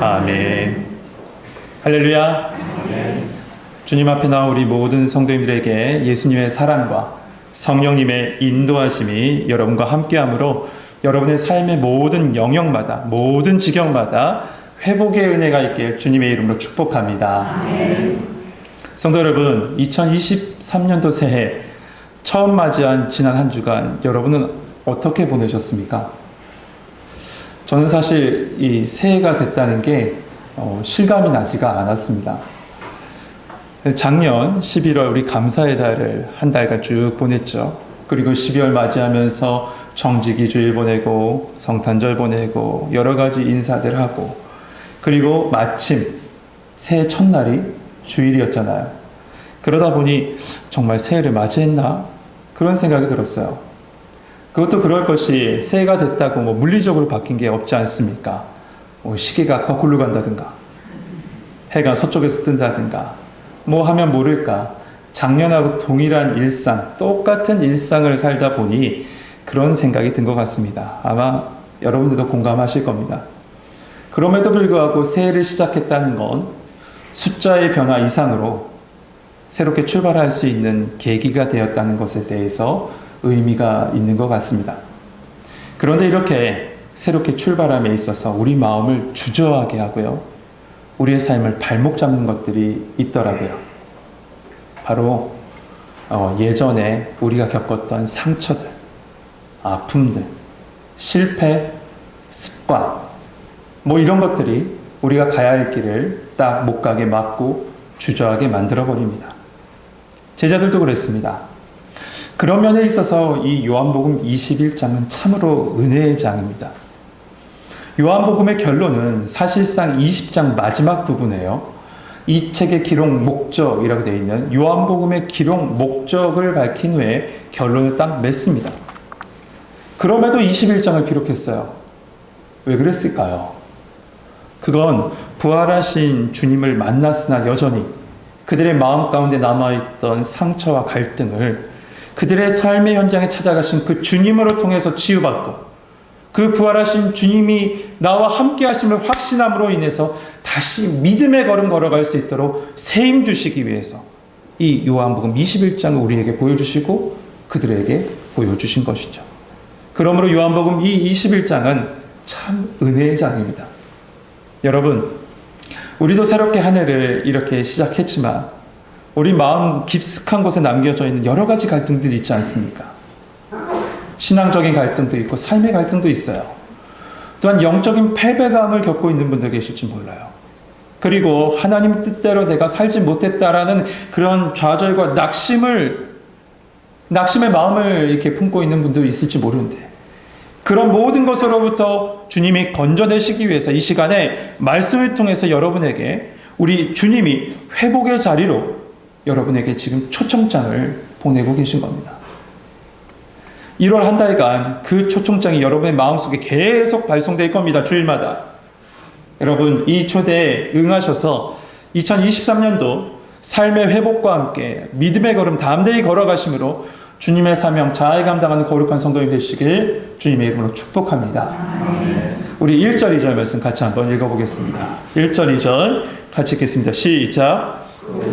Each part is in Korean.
아멘. 할렐루야. 주님 앞에 나온 우리 모든 성도님들에게 예수님의 사랑과 성령님의 인도하심이 여러분과 함께함으로 여러분의 삶의 모든 영역마다, 모든 지경마다 회복의 은혜가 있길 주님의 이름으로 축복합니다. 아멘. 성도 여러분, 2023년도 새해 처음 맞이한 지난 한 주간 여러분은 어떻게 보내셨습니까? 저는 사실 이 새해가 됐다는 게 실감이 나지가 않았습니다. 작년 11월 우리 감사의 달을 한 달간 쭉 보냈죠. 그리고 12월 맞이하면서 정직이 주일 보내고 성탄절 보내고 여러 가지 인사들 하고, 그리고 마침 새해 첫날이 주일이었잖아요. 그러다 보니 정말 새해를 맞이했나? 그런 생각이 들었어요. 그것도 그럴 것이 새해가 됐다고 물리적으로 바뀐 게 없지 않습니까? 시계가 거꾸로 간다든가 해가 서쪽에서 뜬다든가 하면 모를까 작년하고 동일한 일상, 똑같은 일상을 살다 보니 그런 생각이 든 것 같습니다. 아마 여러분들도 공감하실 겁니다. 그럼에도 불구하고 새해를 시작했다는 건 숫자의 변화 이상으로 새롭게 출발할 수 있는 계기가 되었다는 것에 대해서 의미가 있는 것 같습니다. 그런데 이렇게 새롭게 출발함에 있어서 우리 마음을 주저하게 하고요, 우리의 삶을 발목 잡는 것들이 있더라고요. 바로 예전에 우리가 겪었던 상처들, 아픔들, 실패, 습관, 이런 것들이 우리가 가야 할 길을 딱 못 가게 막고 주저하게 만들어 버립니다. 제자들도 그랬습니다. 그런 면에 있어서 이 요한복음 21장은 참으로 은혜의 장입니다. 요한복음의 결론은 사실상 20장 마지막 부분이에요. 이 책의 기록 목적이라고 되어 있는 요한복음의 기록 목적을 밝힌 후에 결론을 딱 맺습니다. 그럼에도 21장을 기록했어요. 왜 그랬을까요? 그건 부활하신 주님을 만났으나 여전히 그들의 마음 가운데 남아있던 상처와 갈등을 그들의 삶의 현장에 찾아가신 그 주님으로 통해서 치유받고, 그 부활하신 주님이 나와 함께 하심을 확신함으로 인해서 다시 믿음의 걸음 걸어갈 수 있도록 세임 주시기 위해서 이 요한복음 21장을 우리에게 보여주시고 그들에게 보여주신 것이죠. 그러므로 요한복음 이 21장은 참 은혜의 장입니다. 여러분, 우리도 새롭게 한 해를 이렇게 시작했지만 우리 마음 깊숙한 곳에 남겨져 있는 여러 가지 갈등들이 있지 않습니까? 신앙적인 갈등도 있고 삶의 갈등도 있어요. 또한 영적인 패배감을 겪고 있는 분들 계실지 몰라요. 그리고 하나님 뜻대로 내가 살지 못했다라는 그런 좌절과 낙심의 마음을 이렇게 품고 있는 분도 있을지 모르는데, 그런 모든 것으로부터 주님이 건져내시기 위해서 이 시간에 말씀을 통해서 여러분에게 우리 주님이 회복의 자리로 여러분에게 지금 초청장을 보내고 계신 겁니다. 1월 한 달간 그 초청장이 여러분의 마음속에 계속 발송될 겁니다. 주일마다. 여러분, 이 초대에 응하셔서 2023년도 삶의 회복과 함께 믿음의 걸음 담대히 걸어가심으로 주님의 사명 잘 감당하는 거룩한 성도님 되시길 주님의 이름으로 축복합니다. 우리 1절 2절 말씀 같이 한번 읽어보겠습니다. 1절 2절 같이 읽겠습니다. 시작.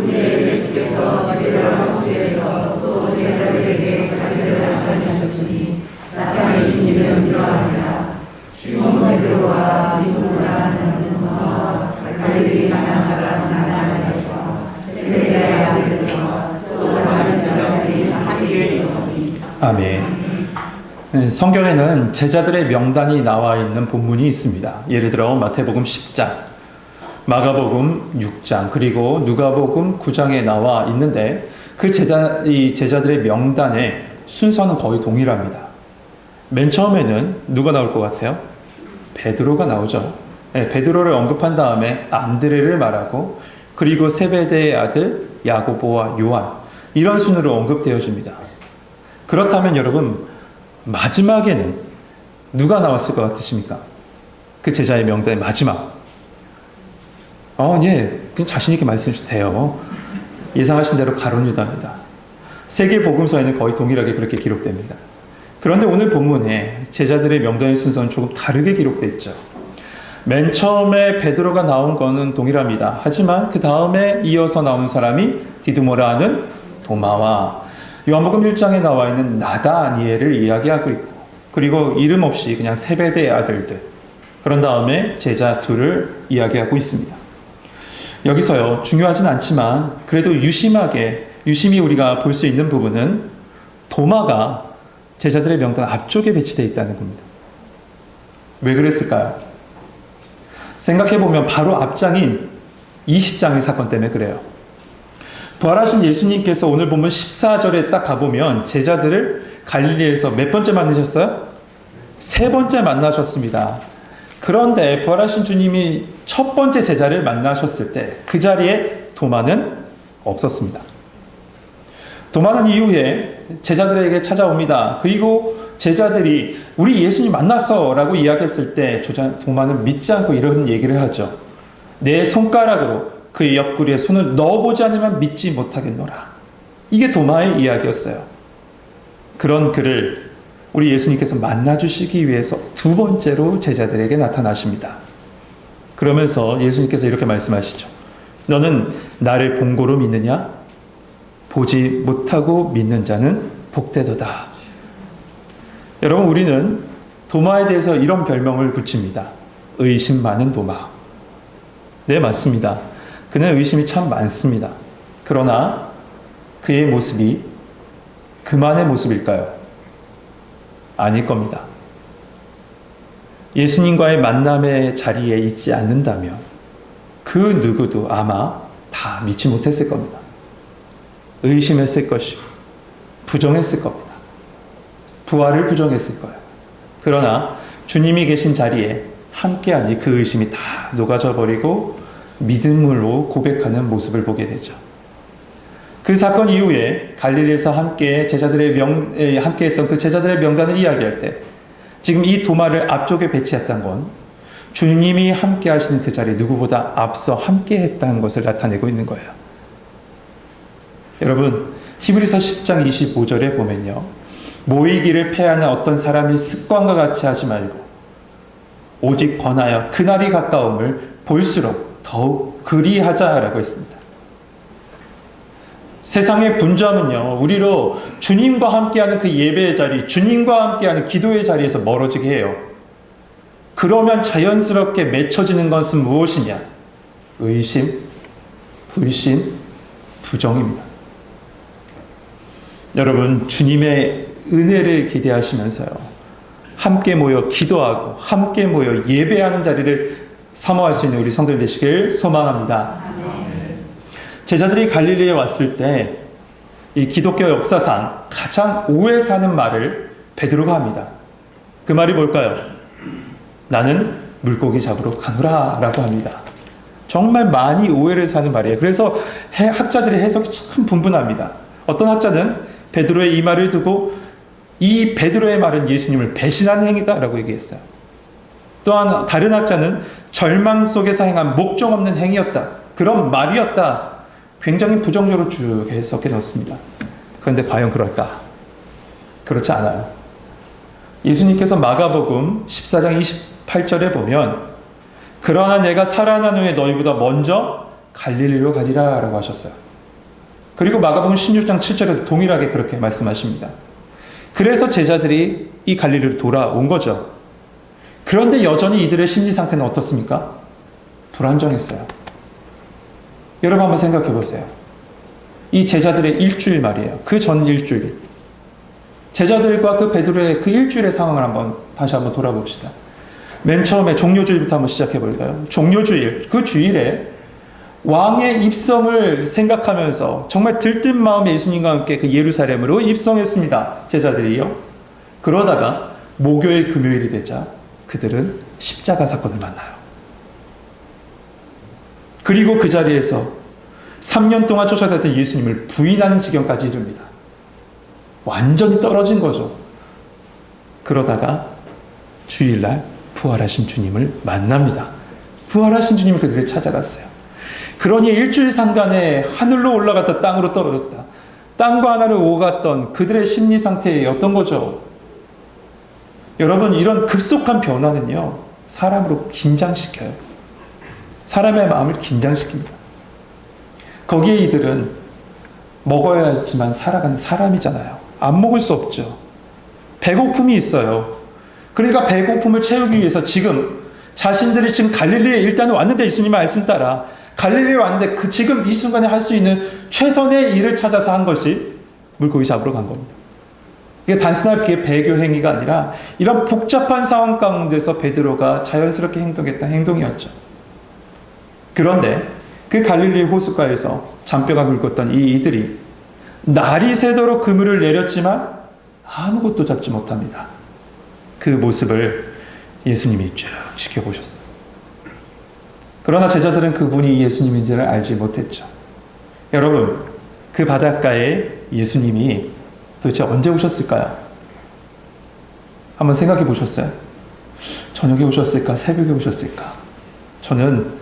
예수께서 자기를 하시에서 또 제자들에게 자기를 나타내셨으니 나타내시니는 이러하니라. 시몬 베드로와 디도라 하는 도마와 갈릴리 가나 사람 나나야와 세베대의 아들들과 또 다른 제자들이 함께 있더니. 아멘. 성경에는 제자들의 명단이 나와 있는 본문이 있습니다. 예를 들어 마태복음 10장, 마가복음 6장, 그리고 누가복음 9장에 나와 있는데 그 제자들의 명단의 순서는 거의 동일합니다. 맨 처음에는 누가 나올 것 같아요? 베드로가 나오죠. 네, 베드로를 언급한 다음에 안드레를 말하고, 그리고 세베대의 아들 야고보와 요한, 이런 순으로 언급되어집니다. 그렇다면 여러분, 마지막에는 누가 나왔을 것 같으십니까? 그 제자의 명단의 마지막. 예, 그냥 자신 있게 말씀해 주셔도 돼요. 예상하신 대로 가룟 유다입니다. 세계 복음서에는 거의 동일하게 그렇게 기록됩니다. 그런데 오늘 본문에 제자들의 명단의 순서는 조금 다르게 기록되어 있죠. 맨 처음에 베드로가 나온 거는 동일합니다. 하지만 그 다음에 이어서 나오는 사람이 디두모라 하는 도마와 요한복음 1장에 나와 있는 나다니엘을 이야기하고 있고, 그리고 이름 없이 그냥 세베대의 아들들, 그런 다음에 제자 둘을 이야기하고 있습니다. 여기서요, 중요하진 않지만 그래도 유심히 우리가 볼 수 있는 부분은 도마가 제자들의 명단 앞쪽에 배치되어 있다는 겁니다. 왜 그랬을까요? 생각해보면 바로 앞장인 20장의 사건 때문에 그래요. 부활하신 예수님께서 오늘 보면 14절에 딱 가보면 제자들을 갈릴리에서 몇 번째 만나셨어요? 3번째 만나셨습니다. 그런데 부활하신 주님이 첫 번째 제자를 만나셨을 때 그 자리에 도마는 없었습니다. 도마는 이후에 제자들에게 찾아옵니다. 그리고 제자들이 우리 예수님 만났어 라고 이야기했을 때 도마는 믿지 않고 이런 얘기를 하죠. 내 손가락으로 그의 옆구리에 손을 넣어보지 않으면 믿지 못하겠노라. 이게 도마의 이야기였어요. 그런 그를 우리 예수님께서 만나주시기 위해서 2번째로 제자들에게 나타나십니다. 그러면서 예수님께서 이렇게 말씀하시죠. 너는 나를 본고로 믿느냐? 보지 못하고 믿는 자는 복되도다. 여러분, 우리는 도마에 대해서 이런 별명을 붙입니다. 의심 많은 도마. 네, 맞습니다. 그는 의심이 참 많습니다. 그러나 그의 모습이 그만의 모습일까요? 아닐 겁니다. 예수님과의 만남의 자리에 있지 않는다면 그 누구도 아마 다 믿지 못했을 겁니다. 의심했을 것이고 부정했을 겁니다. 부활을 부정했을 거예요. 그러나 주님이 계신 자리에 함께하니 그 의심이 다 녹아져 버리고 믿음으로 고백하는 모습을 보게 되죠. 그 사건 이후에 갈릴리에서 함께했던 그 제자들의 명단을 이야기할 때 지금 이 도마를 앞쪽에 배치했던 건 주님이 함께 하시는 그 자리에 누구보다 앞서 함께 했다는 것을 나타내고 있는 거예요. 여러분, 히브리서 10장 25절에 보면요, 모이기를 패하는 어떤 사람이 습관과 같이 하지 말고 오직 권하여 그날이 가까움을 볼수록 더욱 그리하자라고 했습니다. 세상의 분주함은요, 우리로 주님과 함께하는 그 예배의 자리, 주님과 함께하는 기도의 자리에서 멀어지게 해요. 그러면 자연스럽게 맺혀지는 것은 무엇이냐? 의심, 불신, 부정입니다. 여러분, 주님의 은혜를 기대하시면서요, 함께 모여 기도하고 함께 모여 예배하는 자리를 사모할 수 있는 우리 성도들 되시길 소망합니다. 제자들이 갈릴리에 왔을 때 이 기독교 역사상 가장 오해 사는 말을 베드로가 합니다. 그 말이 뭘까요? 나는 물고기 잡으러 가노라 라고 합니다. 정말 많이 오해를 사는 말이에요. 그래서 학자들의 해석이 참 분분합니다. 어떤 학자는 베드로의 이 말을 두고 이 베드로의 말은 예수님을 배신하는 행위다라고 얘기했어요. 또한 다른 학자는 절망 속에서 행한 목적 없는 행위였다, 그런 말이었다, 굉장히 부정적으로 쭉 해석해 놓습니다. 그런데 과연 그럴까? 그렇지 않아요. 예수님께서 마가복음 14장 28절에 보면 그러나 내가 살아난 후에 너희보다 먼저 갈릴리로 가리라 라고 하셨어요. 그리고 마가복음 16장 7절에도 동일하게 그렇게 말씀하십니다. 그래서 제자들이 이 갈릴리로 돌아온 거죠. 그런데 여전히 이들의 심리 상태는 어떻습니까? 불안정했어요. 여러분 한번 생각해 보세요. 이 제자들의 일주일 말이에요. 그 전 일주일. 제자들과 그 베드로의 그 일주일의 상황을 다시 한번 돌아봅시다. 맨 처음에 종료주일부터 한번 시작해 볼까요? 종료주일, 그 주일에 왕의 입성을 생각하면서 정말 들뜬 마음에 예수님과 함께 그 예루살렘으로 입성했습니다. 제자들이요. 그러다가 목요일, 금요일이 되자 그들은 십자가 사건을 만나요. 그리고 그 자리에서 3년 동안 쫓아다녔던 예수님을 부인하는 지경까지 이릅니다. 완전히 떨어진 거죠. 그러다가 주일날 부활하신 주님을 만납니다. 부활하신 주님이 그들을 찾아갔어요. 그러니 일주일 상간에 하늘로 올라갔다 땅으로 떨어졌다, 땅과 하늘을 오갔던 그들의 심리 상태에 어떤 거죠? 여러분, 이런 급속한 변화는요, 사람으로 긴장시켜요. 사람의 마음을 긴장시킵니다. 거기에 이들은 먹어야지만 살아가는 사람이잖아요. 안 먹을 수 없죠. 배고픔이 있어요. 그러니까 배고픔을 채우기 위해서 지금 자신들이 지금 갈릴리에 일단 왔는데, 예수님 말씀 따라 갈릴리에 왔는데 지금 이 순간에 할 수 있는 최선의 일을 찾아서 한 것이 물고기 잡으러 간 겁니다. 이게 단순하게 배교 행위가 아니라 이런 복잡한 상황 가운데서 베드로가 자연스럽게 행동했던 행동이었죠. 그런데 그 갈릴리 호숫가에서 잔뼈가 굵었던 이들이 날이 새도록 그물을 내렸지만 아무것도 잡지 못합니다. 그 모습을 예수님이 쭉 지켜보셨어요. 그러나 제자들은 그분이 예수님인지를 알지 못했죠. 여러분, 그 바닷가에 예수님이 도대체 언제 오셨을까요? 한번 생각해 보셨어요? 저녁에 오셨을까? 새벽에 오셨을까? 저는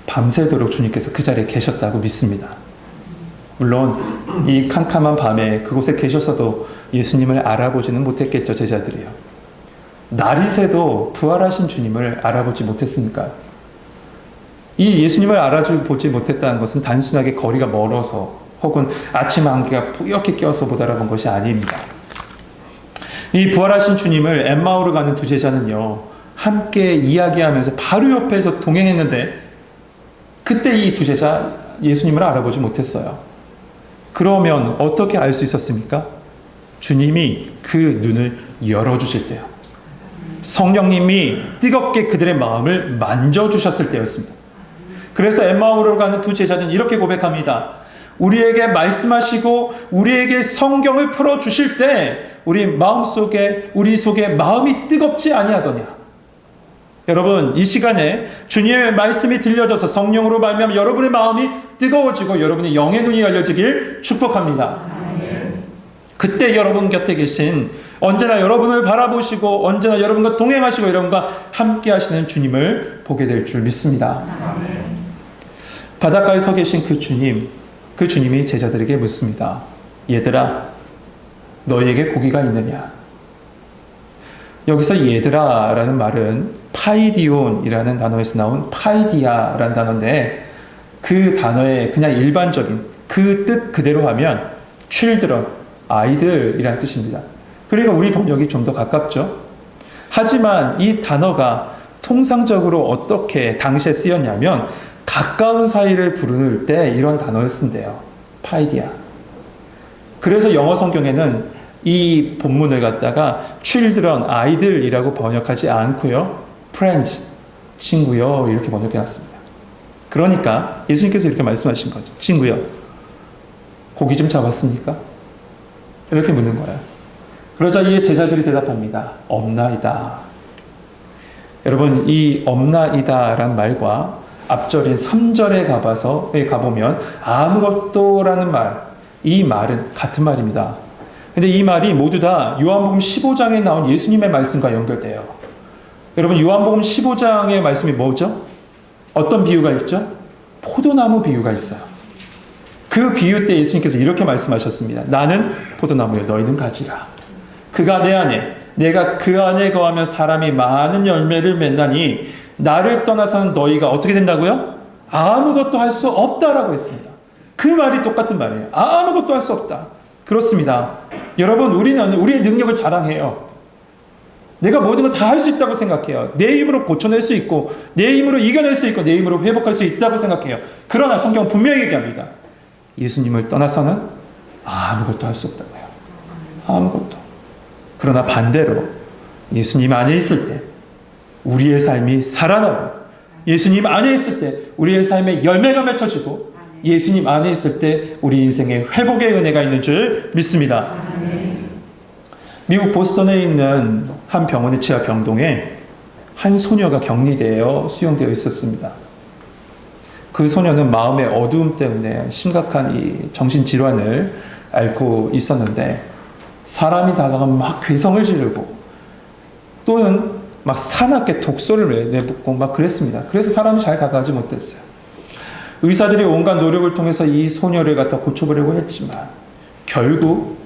밤새도록 주님께서 그 자리에 계셨다고 믿습니다. 물론 이 캄캄한 밤에 그곳에 계셨어도 예수님을 알아보지는 못했겠죠, 제자들이요. 날이 새도 부활하신 주님을 알아보지 못했으니까요. 이 예수님을 알아보지 못했다는 것은 단순하게 거리가 멀어서 혹은 아침 안개가 뿌옇게 껴서 못 알아본 것이 아닙니다. 이 부활하신 주님을 엠마오로 가는 두 제자는요, 함께 이야기하면서 바로 옆에서 동행했는데 그때 이 두 제자 예수님을 알아보지 못했어요. 그러면 어떻게 알 수 있었습니까? 주님이 그 눈을 열어주실 때요. 성령님이 뜨겁게 그들의 마음을 만져주셨을 때였습니다. 그래서 엠마오로 가는 두 제자는 이렇게 고백합니다. 우리에게 말씀하시고 우리에게 성경을 풀어주실 때 우리 속에 마음이 뜨겁지 아니하더냐. 여러분, 이 시간에 주님의 말씀이 들려져서 성령으로 말미암아 여러분의 마음이 뜨거워지고 여러분의 영의 눈이 열려지길 축복합니다. 그때 여러분 곁에 계신, 언제나 여러분을 바라보시고 언제나 여러분과 동행하시고 여러분과 함께 하시는 주님을 보게 될 줄 믿습니다. 바닷가에 서 계신 그 주님이 제자들에게 묻습니다. 얘들아, 너희에게 고기가 있느냐? 여기서 얘들아라는 말은 파이디온이라는 단어에서 나온 파이디아라는 단어인데, 그 단어의 그냥 일반적인 그 뜻 그대로 하면 children, 아이들이라는 뜻입니다. 그러니까 우리 번역이 좀 더 가깝죠. 하지만 이 단어가 통상적으로 어떻게 당시에 쓰였냐면 가까운 사이를 부를 때 이런 단어를 쓴대요. 파이디아. 그래서 영어 성경에는 이 본문을 갖다가 children, 아이들이라고 번역하지 않고요, friends, 친구요, 이렇게 번역해놨습니다. 그러니까 예수님께서 이렇게 말씀하신 거죠. 친구요, 고기 좀 잡았습니까? 이렇게 묻는 거예요. 그러자 이에 제자들이 대답합니다. 없나이다. 여러분, 이 없나이다란 말과 앞절인 3절에 가보면 아무것도라는 말, 이 말은 같은 말입니다. 근데 이 말이 모두 다 요한복음 15장에 나온 예수님의 말씀과 연결돼요. 여러분, 요한복음 15장의 말씀이 뭐죠? 어떤 비유가 있죠? 포도나무 비유가 있어요. 그 비유 때 예수님께서 이렇게 말씀하셨습니다. 나는 포도나무요, 너희는 가지라. 그가 내 안에, 내가 그 안에 거하면 사람이 많은 열매를 맺나니 나를 떠나서는 너희가 어떻게 된다고요? 아무것도 할 수 없다라고 했습니다. 그 말이 똑같은 말이에요. 아무것도 할 수 없다. 그렇습니다. 여러분, 우리는 우리의 능력을 자랑해요. 내가 모든 걸 다 할 수 있다고 생각해요. 내 힘으로 고쳐낼 수 있고, 내 힘으로 이겨낼 수 있고, 내 힘으로 회복할 수 있다고 생각해요. 그러나 성경은 분명히 얘기합니다. 예수님을 떠나서는 아무것도 할 수 없다고요. 아무것도. 그러나 반대로 예수님 안에 있을 때 우리의 삶이 살아나고, 예수님 안에 있을 때 우리의 삶에 열매가 맺혀지고, 예수님 안에 있을 때 우리 인생에 회복의 은혜가 있는 줄 믿습니다. 미국 보스턴에 있는 한 병원의 지하 병동에 한 소녀가 격리되어 수용되어 있었습니다. 그 소녀는 마음의 어두움 때문에 심각한 이 정신질환을 앓고 있었는데, 사람이 다가가면 막 괴성을 지르고 또는 막 사납게 독소를 내붓고 막 그랬습니다. 그래서 사람이 잘 다가가지 못했어요. 의사들이 온갖 노력을 통해서 이 소녀를 갖다 고쳐보려고 했지만 결국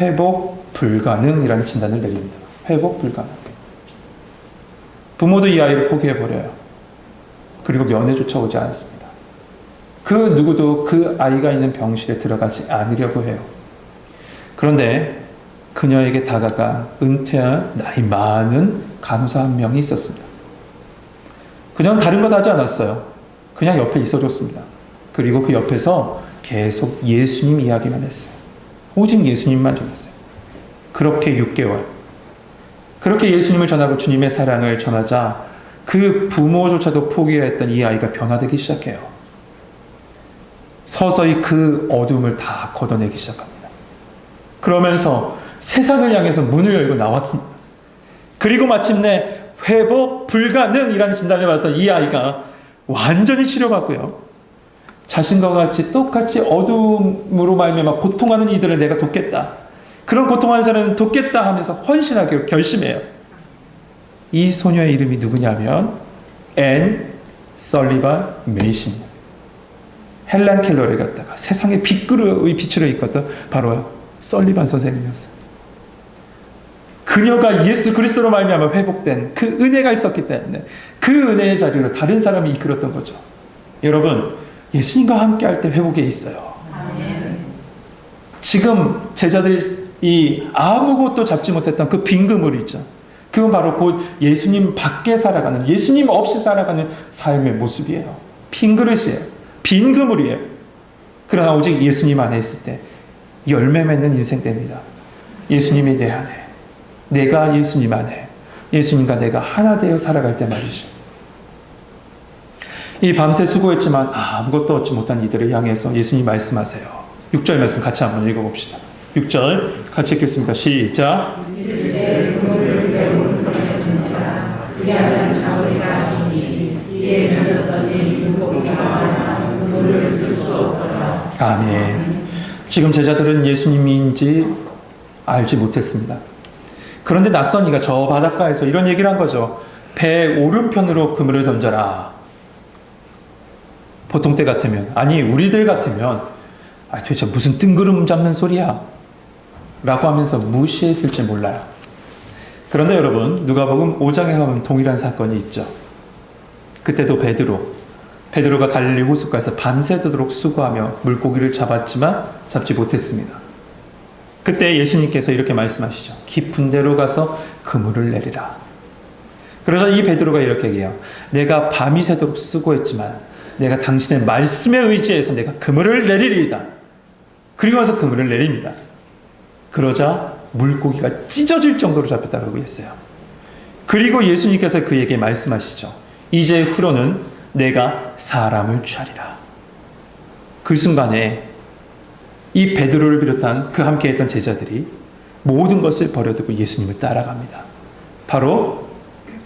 회복 불가능이라는 진단을 내립니다. 회복 불가능. 부모도 이 아이를 포기해버려요. 그리고 면회조차 오지 않습니다. 그 누구도 그 아이가 있는 병실에 들어가지 않으려고 해요. 그런데 그녀에게 다가간 은퇴한 나이 많은 간호사 한 명이 있었습니다. 그녀는 다른 것 하지 않았어요. 그냥 옆에 있어줬습니다. 그리고 그 옆에서 계속 예수님 이야기만 했어요. 오직 예수님만 전했어요. 그렇게 6개월. 그렇게 예수님을 전하고 주님의 사랑을 전하자 그 부모조차도 포기했던 이 아이가 변화되기 시작해요. 서서히 그 어둠을 다 걷어내기 시작합니다. 그러면서 세상을 향해서 문을 열고 나왔습니다. 그리고 마침내 회복 불가능이라는 진단을 받았던 이 아이가 완전히 치료받고요. 자신과 같이 똑같이 어둠으로 말미암아 고통하는 이들을 내가 돕겠다. 그런 고통하는 사람을 돕겠다 하면서 헌신하기로 결심해요. 이 소녀의 이름이 누구냐면 앤 설리반 메이시입니다. 헬란 켈러를 갖다가 세상의 빛으로 이끌었던 바로 설리반 선생님이었어요. 그녀가 예수 그리스도로 말미암아 회복된 그 은혜가 있었기 때문에 그 은혜의 자리로 다른 사람이 이끌었던 거죠. 여러분, 예수님과 함께 할 때 회복에 있어요. 아멘. 지금 제자들이 아무것도 잡지 못했던 그 빈 그물 있죠. 그건 바로 곧 예수님 밖에 살아가는, 예수님 없이 살아가는 삶의 모습이에요. 빈 그릇이에요. 빈 그물이에요. 그러나 오직 예수님 안에 있을 때 열매 맺는 인생 됩니다. 예수님이 내 안에, 내가 예수님 안에, 예수님과 내가 하나 되어 살아갈 때 말이죠. 이 밤새 수고했지만 아무것도 얻지 못한 이들을 향해서 예수님 말씀하세요. 6절 말씀 같이 한번 읽어봅시다. 6절 같이 읽겠습니다. 시작. 아멘. 지금 제자들은 예수님인지 알지 못했습니다. 그런데 낯선 이가 저 바닷가에서 이런 얘기를 한 거죠. 배 오른편으로 그물을 던져라. 보통 때 같으면, 아니 우리들 같으면 도대체 무슨 뜬구름 잡는 소리야 라고 하면서 무시했을지 몰라요. 그런데 여러분, 누가복음 5장에 가면 동일한 사건이 있죠. 그때도 베드로가 갈릴리 호숫가에서 밤새도록 수고하며 물고기를 잡지 못했습니다. 그때 예수님께서 이렇게 말씀하시죠. 깊은 데로 가서 그물을 내리라. 그러자 이 베드로가 이렇게 얘기해요. 내가 밤이 새도록 수고했지만 내가 당신의 말씀에 의지해서 내가 그물을 내리리이다. 그리고 와서 그물을 내립니다. 그러자 물고기가 찢어질 정도로 잡혔다고 했어요. 그리고 예수님께서 그에게 말씀하시죠. 이제 후로는 내가 사람을 취하리라. 그 순간에 이 베드로를 비롯한 그 함께했던 제자들이 모든 것을 버려두고 예수님을 따라갑니다. 바로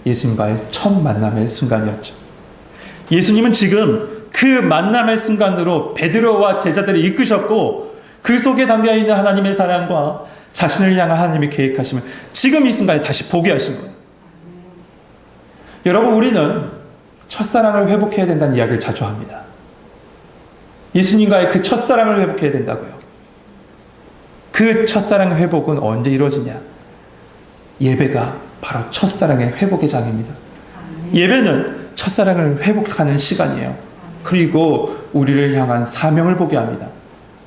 예수님과의 첫 만남의 순간이었죠. 예수님은 지금 그 만남의 순간으로 베드로와 제자들을 이끄셨고 그 속에 담겨있는 하나님의 사랑과 자신을 향한 하나님의 계획하심을 지금 이 순간에 다시 보게 하신 거예요. 여러분, 우리는 첫사랑을 회복해야 된다는 이야기를 자주 합니다. 예수님과의 그 첫사랑을 회복해야 된다고요. 그 첫사랑의 회복은 언제 이루어지냐? 예배가 바로 첫사랑의 회복의 장입니다. 예배는 첫사랑을 회복하는 시간이에요. 그리고 우리를 향한 사명을 보게 합니다.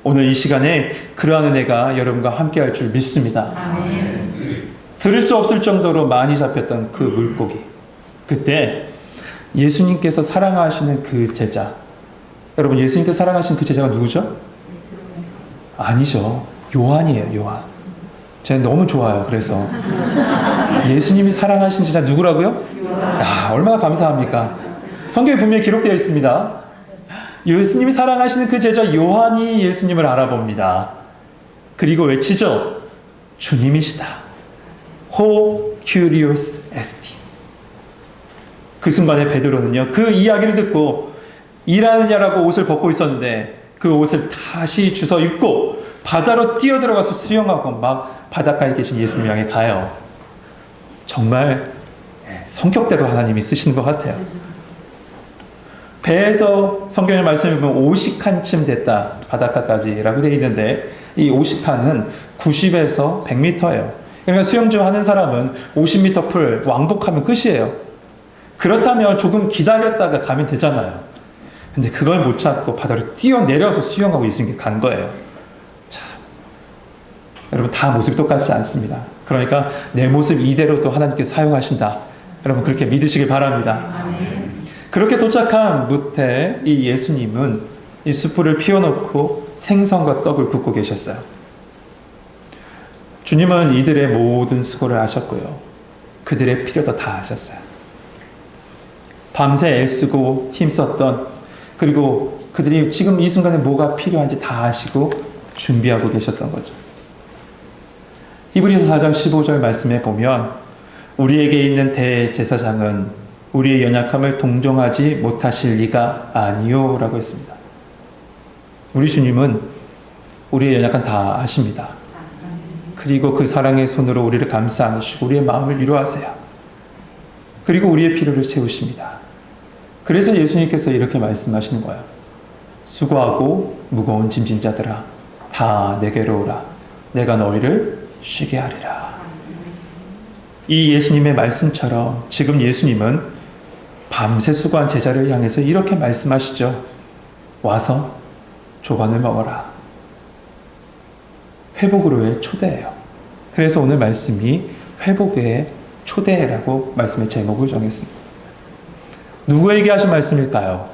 오늘 이 시간에 그러한 은혜가 여러분과 함께 할 줄 믿습니다. 아멘. 들을 수 없을 정도로 많이 잡혔던 그 물고기. 그때 예수님께서 사랑하시는 그 제자. 여러분, 예수님께서 사랑하시는 그 제자가 누구죠? 아니죠. 요한이에요, 요한. 제가 너무 좋아요. 그래서 예수님이 사랑하신 제자 누구라고요? 얼마나 감사합니까? 성경에 분명히 기록되어 있습니다. 예수님이 사랑하시는 그 제자 요한이 예수님을 알아봅니다. 그리고 외치죠. 주님이시다. Ho curious est. 그 순간에 베드로는요, 그 이야기를 듣고 일하느냐라고 옷을 벗고 있었는데 그 옷을 다시 주워 입고 바다로 뛰어들어가서 수영하고 막 바닷가에 계신 예수님 향해 가요. 정말 성격대로 하나님이 쓰시는 것 같아요. 배에서 성경의 말씀을 보면 50칸쯤 됐다. 바닷가까지라고 되어 있는데 이 50칸은 90에서 100m예요. 그러니까 수영 좀 하는 사람은 50m 풀 왕복하면 끝이에요. 그렇다면 조금 기다렸다가 가면 되잖아요. 근데 그걸 못 찾고 바다로 뛰어내려서 수영하고 예수님께 간 거예요. 자, 여러분 다 모습이 똑같지 않습니다. 그러니까 내 모습 이대로도 하나님께서 사용하신다. 여러분 그렇게 믿으시길 바랍니다. 그렇게 도착한 무태 이 예수님은 이 숯불을 피워놓고 생선과 떡을 굽고 계셨어요. 주님은 이들의 모든 수고를 하셨고요. 그들의 필요도 다 하셨어요. 밤새 애쓰고 힘썼던, 그리고 그들이 지금 이 순간에 뭐가 필요한지 다 아시고 준비하고 계셨던 거죠. 히브리서 4장 15절 말씀에 보면 우리에게 있는 대제사장은 우리의 연약함을 동정하지 못하실 리가 아니요 라고 했습니다. 우리 주님은 우리의 연약함 다 아십니다. 그리고 그 사랑의 손으로 우리를 감싸 안으시고 우리의 마음을 위로하세요. 그리고 우리의 필요를 채우십니다. 그래서 예수님께서 이렇게 말씀하시는 거예요. 수고하고 무거운 짐진 자들아 다 내게로 오라. 내가 너희를 쉬게 하리라. 이 예수님의 말씀처럼 지금 예수님은 밤새 수고한 제자를 향해서 이렇게 말씀하시죠. 와서 조반을 먹어라. 회복으로의 초대예요. 그래서 오늘 말씀이 회복의 초대라고 말씀의 제목을 정했습니다. 누구에게 하신 말씀일까요?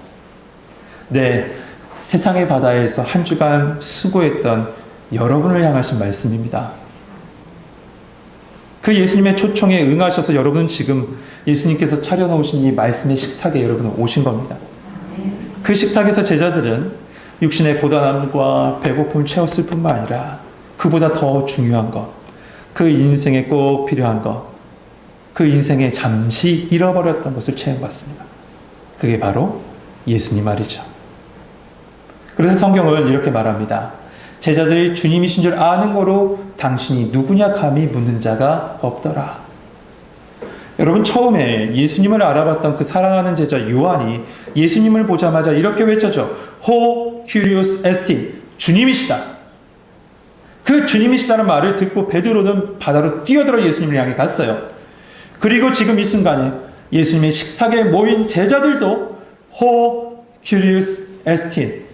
네, 세상의 바다에서 한 주간 수고했던 여러분을 향하신 말씀입니다. 그 예수님의 초청에 응하셔서 여러분은 지금 예수님께서 차려놓으신 이 말씀의 식탁에 여러분은 오신 겁니다. 그 식탁에서 제자들은 육신의 고단함과 배고픔을 채웠을 뿐만 아니라 그보다 더 중요한 것, 그 인생에 꼭 필요한 것, 그 인생에 잠시 잃어버렸던 것을 체험받습니다. 그게 바로 예수님 말이죠. 그래서 성경은 이렇게 말합니다. 제자들이 주님이신 줄 아는 거로 당신이 누구냐 감히 묻는 자가 없더라. 여러분 처음에 예수님을 알아봤던 그 사랑하는 제자 요한이 예수님을 보자마자 이렇게 외쳐죠. Ho Kyrios Estin, 주님이시다. 그 주님이시다는 말을 듣고 베드로는 바다로 뛰어들어 예수님을 향해 갔어요. 그리고 지금 이 순간에 예수님의 식탁에 모인 제자들도 Ho Kyrios Estin,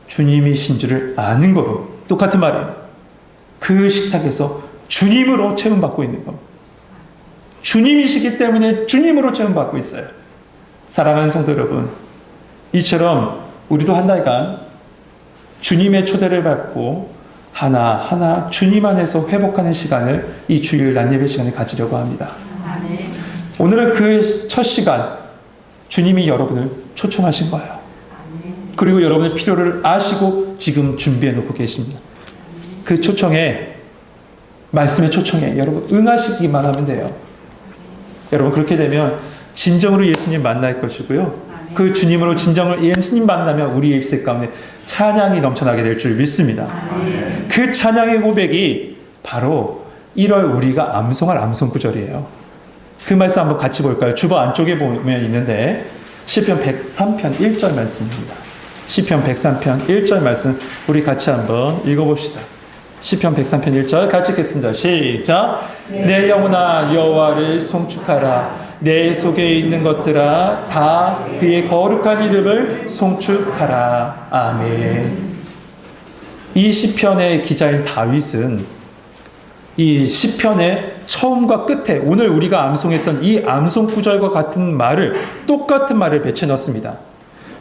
주님이신 줄을 아는 거로 똑같은 말이에요. 그 식탁에서 주님으로 체험받고 있는 겁니다. 주님이시기 때문에 주님으로 체험받고 있어요. 사랑하는 성도 여러분, 이처럼 우리도 한 달간 주님의 초대를 받고 하나하나 주님 안에서 회복하는 시간을 이 주일 낮예배 시간에 가지려고 합니다. 오늘은 그 첫 시간 주님이 여러분을 초청하신 거예요. 그리고 여러분의 필요를 아시고 지금 준비해 놓고 계십니다. 그 초청에, 말씀의 초청에 여러분 응하시기만 하면 돼요. 여러분 그렇게 되면 진정으로 예수님 만날 것이고요. 그 주님으로 진정으로 예수님 만나면 우리의 입술 가운데 찬양이 넘쳐나게 될 줄 믿습니다. 그 찬양의 고백이 바로 1월 우리가 암송할 암송 구절이에요. 그 말씀 한번 같이 볼까요? 주보 안쪽에 보면 있는데 시편 103편 1절 말씀입니다. 시편 103편 1절 말씀 우리 같이 한번 읽어봅시다. 시편 103편 1절 같이 읽겠습니다. 시작. 내 영혼아 여호와를 송축하라. 내 속에 있는 것들아 다 그의 거룩한 이름을 송축하라. 아멘. 이 시편의 기자인 다윗은 이 시편의 처음과 끝에 오늘 우리가 암송했던 이 암송 구절과 같은 말을, 똑같은 말을 배치 넣습니다.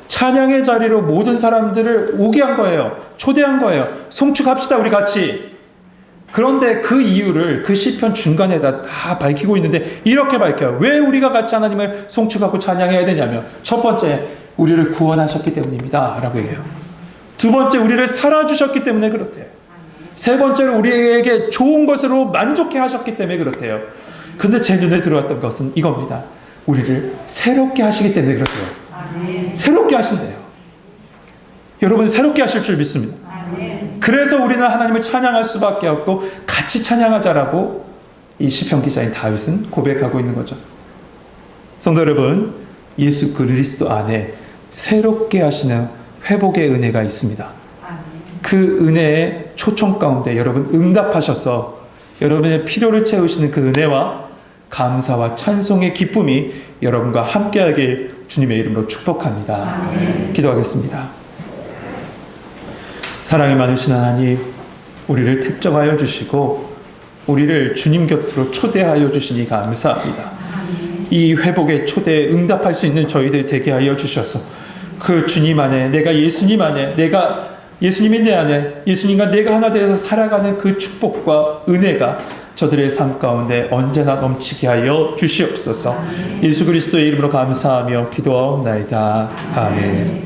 찬양의 자리로 모든 사람들을 오게 한 거예요. 초대한 거예요. 송축합시다 우리 같이. 그런데 그 이유를 그 시편 중간에다 다 밝히고 있는데 이렇게 밝혀요. 왜 우리가 같이 하나님을 송축하고 찬양해야 되냐면, 첫 번째 우리를 구원하셨기 때문입니다 라고 얘기해요. 두 번째 우리를 살아주셨기 때문에 그렇대요. 세 번째로 우리에게 좋은 것으로 만족해 하셨기 때문에 그렇대요. 근데 제 눈에 들어왔던 것은 이겁니다. 우리를 새롭게 하시기 때문에 그렇대요. 새롭게 하신대요. 여러분 새롭게 하실 줄 믿습니다. 그래서 우리는 하나님을 찬양할 수밖에 없고 같이 찬양하자라고 이 시편 기자인 다윗은 고백하고 있는 거죠. 성도 여러분, 예수 그리스도 안에 새롭게 하시는 회복의 은혜가 있습니다. 그 은혜의 초청 가운데 여러분 응답하셔서 여러분의 필요를 채우시는 그 은혜와 감사와 찬송의 기쁨이 여러분과 함께하길 주님의 이름으로 축복합니다. 기도하겠습니다. 사랑이 많으신 하나님, 우리를 택정하여 주시고 우리를 주님 곁으로 초대하여 주시니 감사합니다. 이 회복의 초대에 응답할 수 있는 저희들 되게 하여 주셔서 그 주님 안에, 내가 예수님 안에, 내가 예수님이 내 안에, 예수님과 내가 하나 되어서 살아가는 그 축복과 은혜가 저들의 삶 가운데 언제나 넘치게 하여 주시옵소서. 예수 그리스도의 이름으로 감사하며 기도하옵나이다. 아멘.